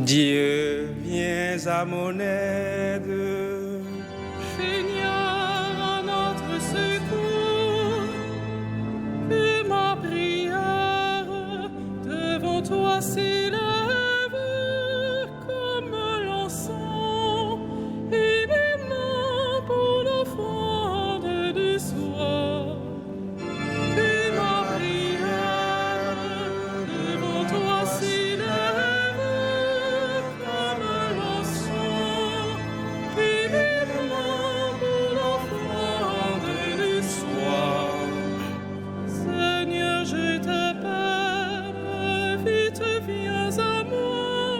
Dieu, viens à mon aide. Seigneur, à notre secours, que ma prière devant toi s'élève comme l'encens et mes mains pour l'offrande du soir. Que ma prière devant toi s'élève comme l'encens et mes mains pour l'offrande du soir. Seigneur, je t'appelle, vite viens à moi,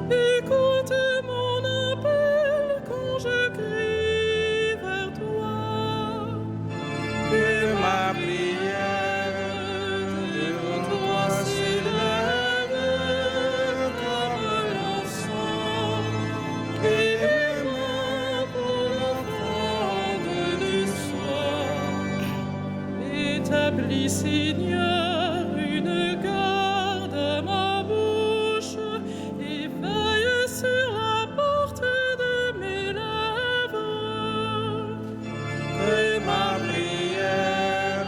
écoute mon appel quand je crie vers toi. Que ma prière devant toi s'élève comme l'encens et mes mains pour l'offrande du soir. Établis, Seigneur, une garde à ma bouche et veille sur la porte de mes lèvres. Que ma prière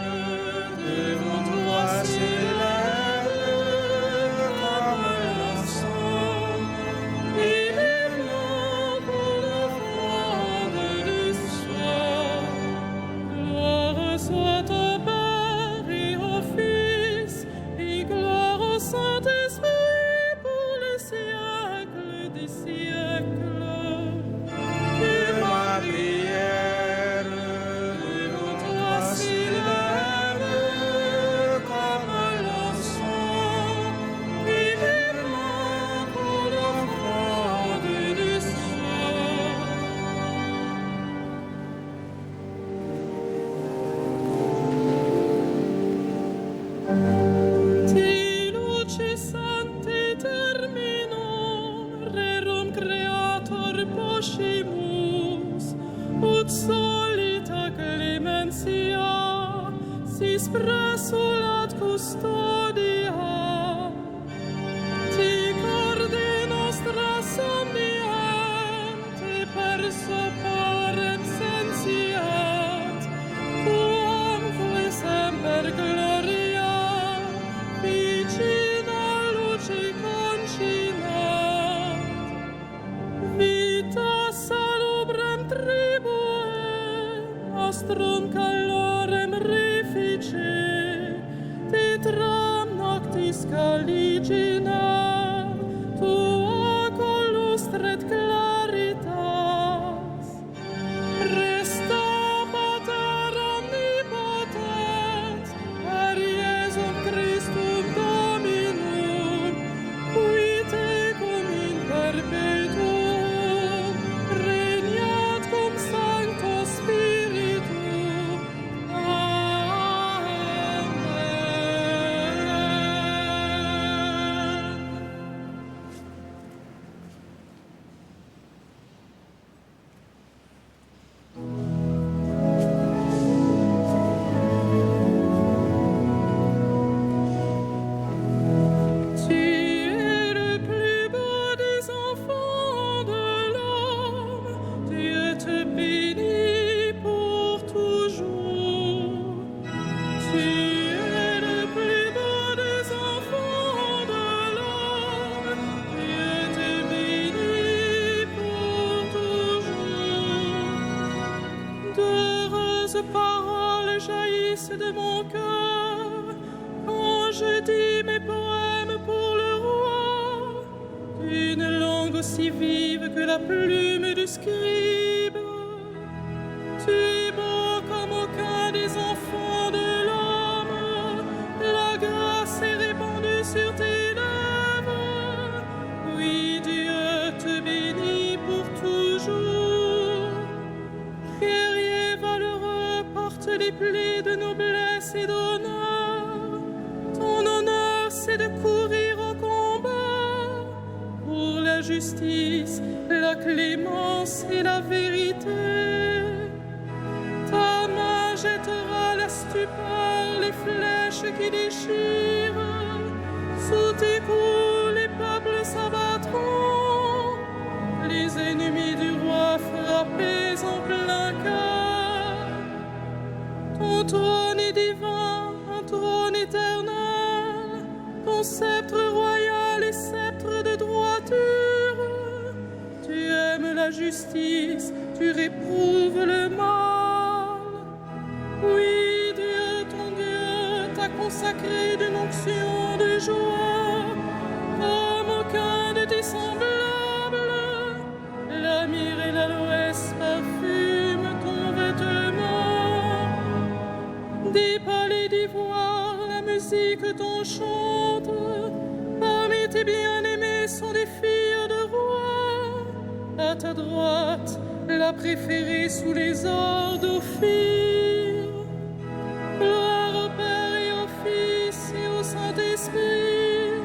devant toi s'élève comme l'encens et mes mains pour l'offrande du soir. Gloire soit au Père et au Fils et gloire au Saint-Esprit pour les siècles des siècles. Que ma prière devant toi s'élève comme l'encens et mes mains pour l'offrande du soir. Ti luci sancti termino, rerum creator poscimus, ut solita clementia, sis presulat custodia. Ti corde nostra somniente perso parem sensiat, quamque semper gloria, vicina luci concinat. Vita salubrem tribuem, nostrum calorem refice, tetram noctis caligina, tua collustret claritas. Resta pater omnipotens, per Iesum Christum Dominum, qui tecum in perpetuum, regnat cum Sancto Spiritu. Amen. Tu es le plus beau des enfants de l'homme, Dieu te bénit pour toujours. Tu es le plus beau des enfants de l'homme, Dieu te bénit pour toujours. D'heureuses paroles jaillissent de mon cœur quand je dis mes poèmes pour le roi, d'une langue aussi vive que la plume du scribe. Tu es beau comme aucun des enfants de l'homme, la grâce est répandue sur tes lèvres. Oui, Dieu te bénit pour toujours. Guerrier valeureux, porte les plaies de noblesse et d'honneur. Ton honneur, c'est de courir au combat pour la justice, la clémence et la vérité. Ta main jettera la stupeur, les flèches qui déchirent. Sous tes coups, les peuples s'abattront. ennemis du roi frappés en plein cœur. Ton trône est divin, un trône éternel, ton sceptre royal est sceptre de droiture. Tu aimes la justice, tu réprouves le mal. Oui, Dieu, ton Dieu, t'a consacré d'une onction de joie, comme aucun de tes semblables. La myrrhe et l'aloès parfument ton vêtement. Des palais d'ivoire, la musique t'en chante. Parmi tes bien-aimés sont des filles de roi. À ta droite, la préférée sous les ors d'Ophir. Gloire au Père et au Fils et au Saint-Esprit,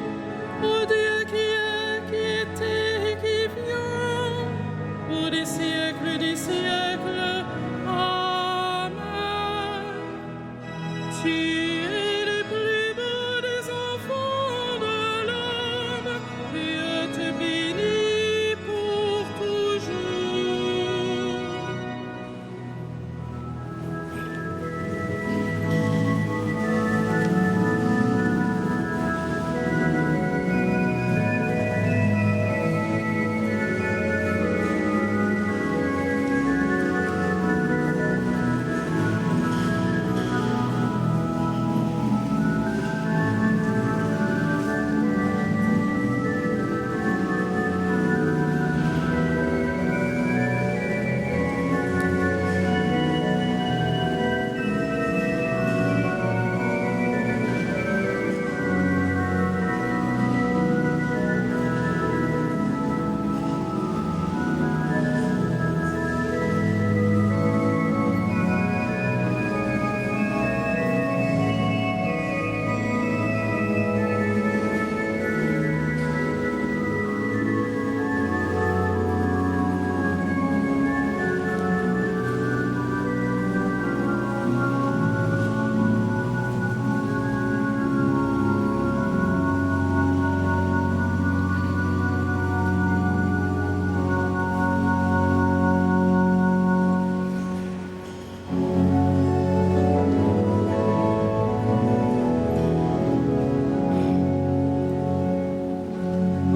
au Dieu qui est, qui était et qui vient, pour des siècles des siècles. Amen. Tu es le plus beau des enfants de l'homme, Dieu te bénit pour toujours.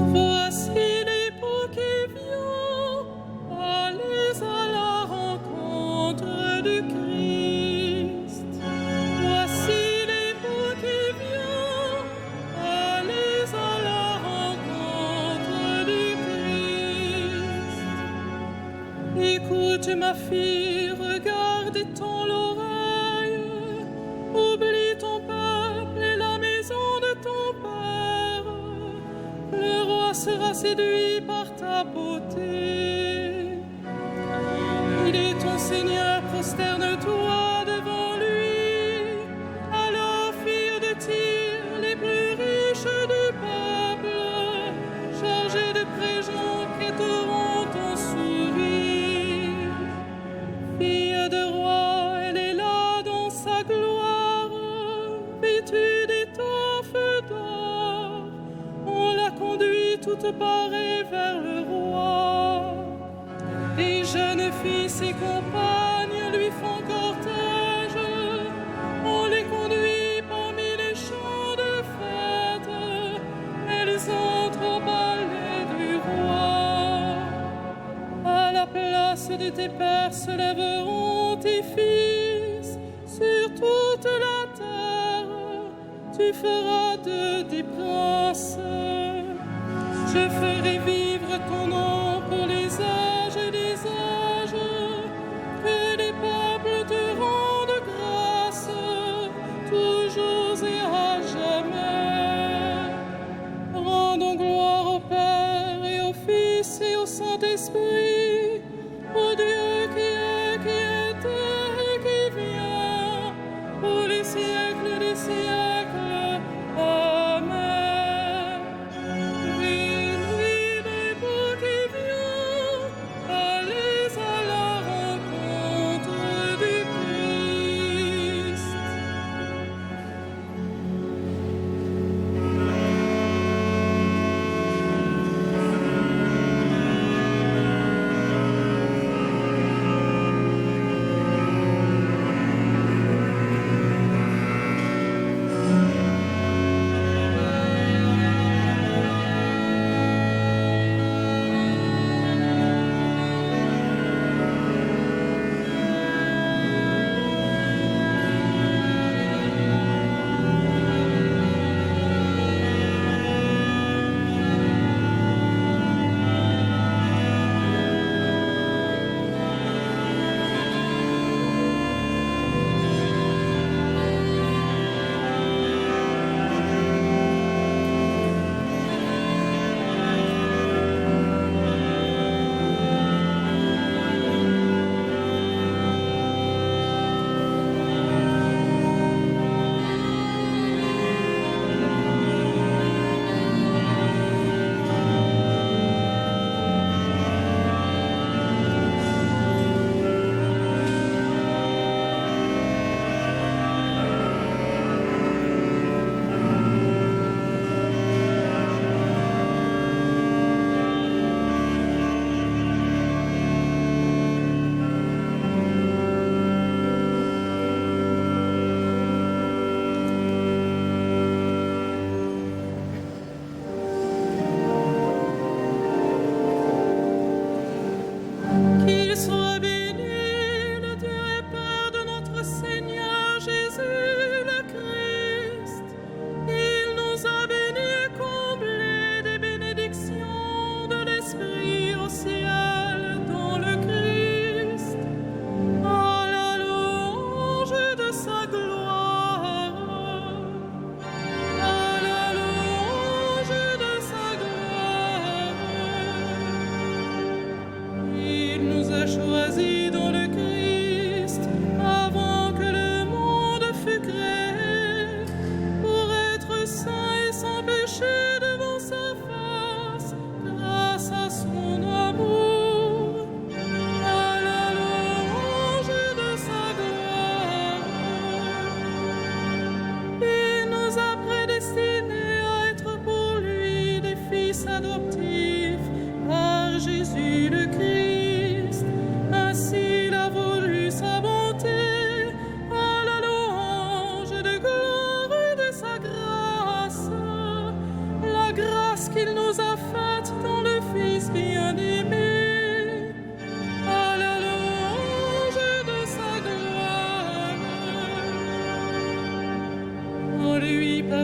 Voici l'époux qui vient, allez à la rencontre du Christ. Voici l'époux qui vient, allez à la rencontre du Christ. Écoute ma fille, regarde et tends l'oreille, oublie ton peuple et la maison de ton père. Le roi sera séduit par ta beauté. Il est ton Seigneur, prosterne-toi devant lui. Alors, filles de Tyr, les plus riches du peuple, chargées de préjons, quêteront ton sourire. Fille de roi, elle est là dans sa gloire, vêtue d'étoffes d'or. On la conduit toute parée vers le roi. Les jeunes filles, ses compagnes, lui font cortège. On les conduit parmi les champs de fête. Elles entrent au palais du roi. À la place de tes pères se lèveront tes fils. Sur toute la terre, tu feras d'eux des princes. Je ferai vivre ton nom pour les âges des âges. Que les peuples te rendent grâce, toujours et à jamais. Rendons gloire au Père et au Fils et au Saint-Esprit, au Dieu qui est, qui était et qui vient, pour les siècles des siècles. Amen. Béni l'époux qui vient,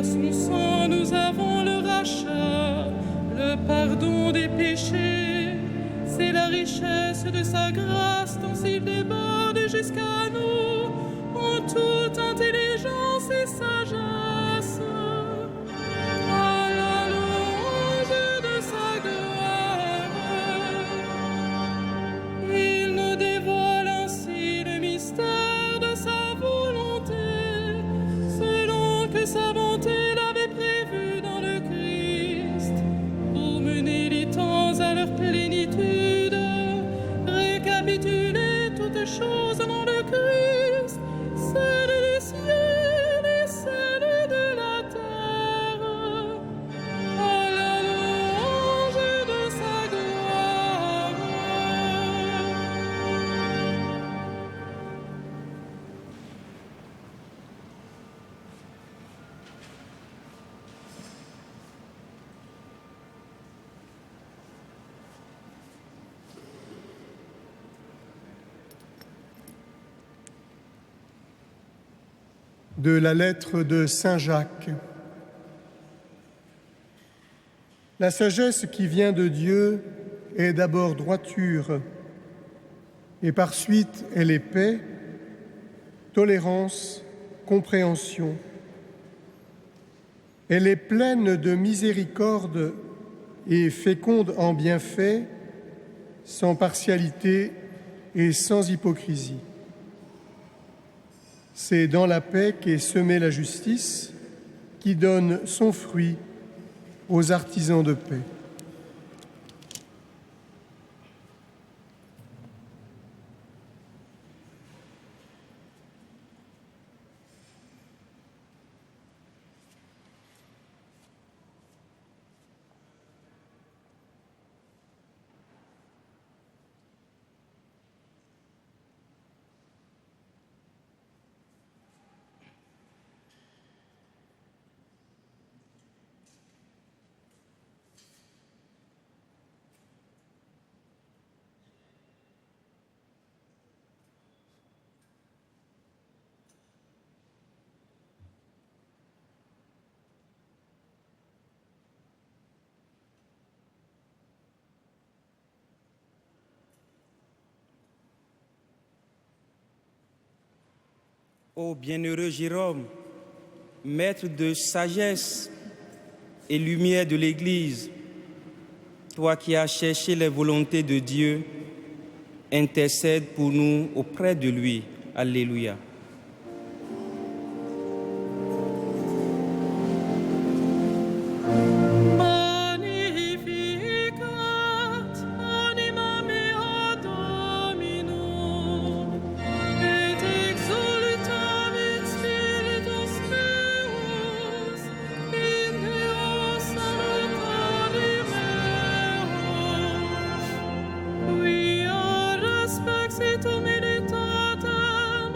à son sang, nous avons le rachat, le pardon des péchés. C'est la richesse de sa grâce dont il déborde jusqu'à nous, en toute intelligence et sagesse. À la louange de sa gloire, il nous dévoile ainsi le mystère de sa volonté, selon que sa bonté l'avait prévu dans le Christ, pour mener les temps à leur plénitude, récapituler toutes choses dans le Christ, celles des cieux et celles de la terre, à la louange de sa gloire. De la lettre de Saint Jacques. La sagesse qui vient de Dieu est d'abord droiture, et par suite elle est paix, tolérance, compréhension. Elle est pleine de miséricorde et féconde en bienfaits, sans partialité et sans hypocrisie. C'est dans la paix qu'est semée la justice, qui donne son fruit aux artisans de paix. Ô bienheureux Jérôme, maître de sagesse et lumière de l'Église, toi qui as cherché les volontés de Dieu, intercède pour nous auprès de lui. Alléluia. Sit umilitatem,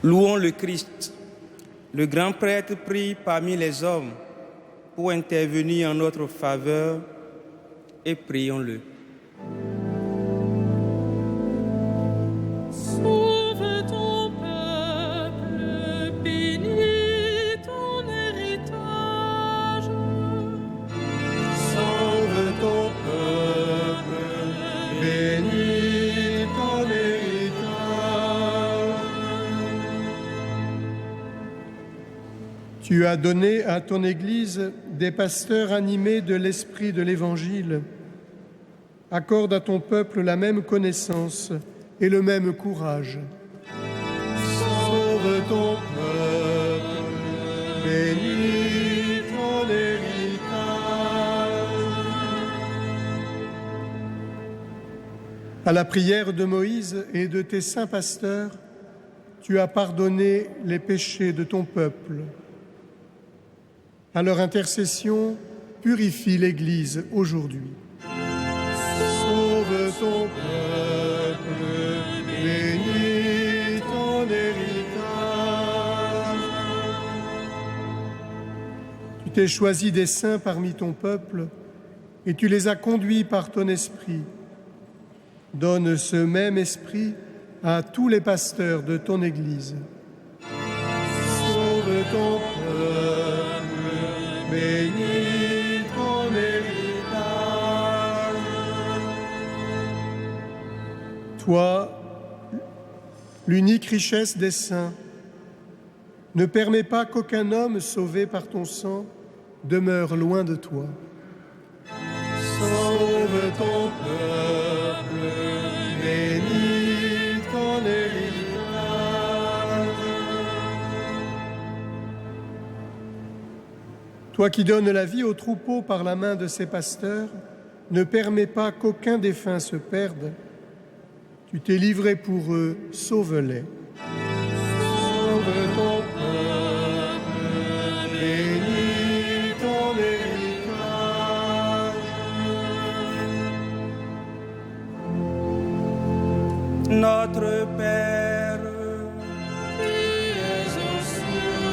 Louons le Christ. Le grand prêtre prie parmi les hommes pour intervenir en notre faveur et prions-le. Sauve ton peuple, bénis ton héritage. Sauve ton peuple, bénis ton héritage. Tu as donné à ton Église des pasteurs animés de l'esprit de l'Évangile. Accorde à ton peuple la même connaissance et le même courage. Sauve ton peuple, bénis ton héritage. À la prière de Moïse et de tes saints pasteurs, tu as pardonné les péchés de ton peuple. À leur intercession, purifie l'Église aujourd'hui. Sauve ton peuple, bénis ton héritage. Tu t'es choisi des saints parmi ton peuple et tu les as conduits par ton esprit. Donne ce même esprit à tous les pasteurs de ton Église. Sauve ton peuple, bénis ton héritage. Toi, l'unique richesse des saints, ne permets pas qu'aucun homme sauvé par ton sang demeure loin de toi. Sauve ton peuple, bénis ton héritage. Toi qui donnes la vie aux troupeaux par la main de ses pasteurs, ne permets pas qu'aucun défunt se perde. Tu t'es livré pour eux, sauve-les. Sauve ton peuple, bénis ton héritage. Notre Père, Qui es aux cieux,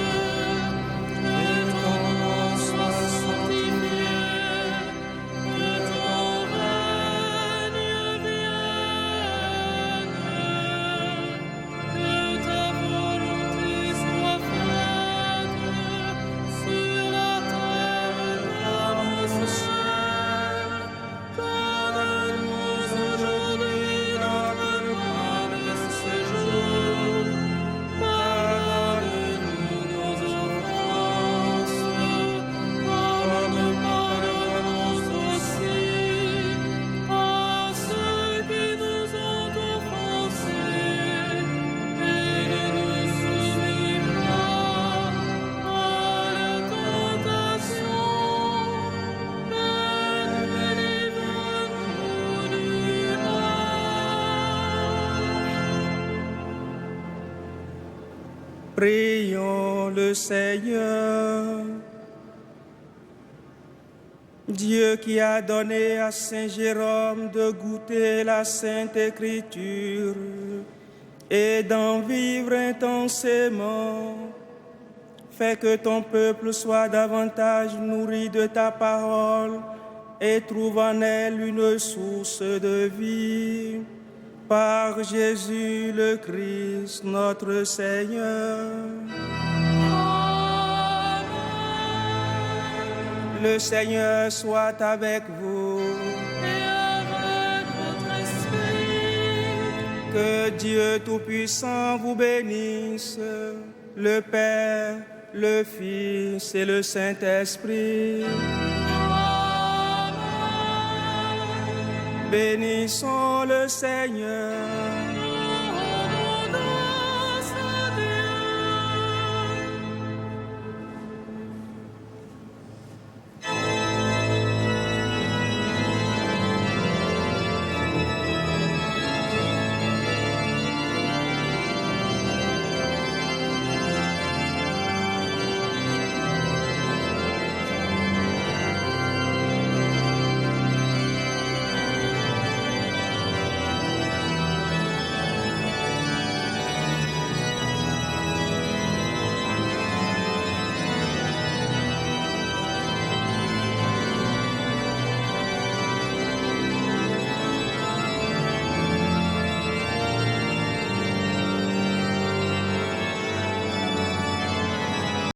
que ton nom soit sanctifié, que ton règne vienne, que ta volonté soit faite sur la terre comme au ciel. Donne-nous aujourd'hui notre pain de ce jour. Pardonne-nous nos offenses, comme nous pardonnons aussi à ceux qui nous ont offensés. Et ne nous soumets pas à la tentation, mais délivre-nous du mal. prions le Seigneur. Dieu qui a donné à Saint Jérôme de goûter la Sainte Écriture et d'en vivre intensément, fais que ton peuple soit davantage nourri de ta parole et trouve en elle une source de vie. Par Jésus le Christ, notre Seigneur. Le Seigneur soit avec vous. Et avec votre esprit, Que Dieu Tout-Puissant vous bénisse, le Père, le Fils et le Saint-Esprit. Bénissons le Seigneur.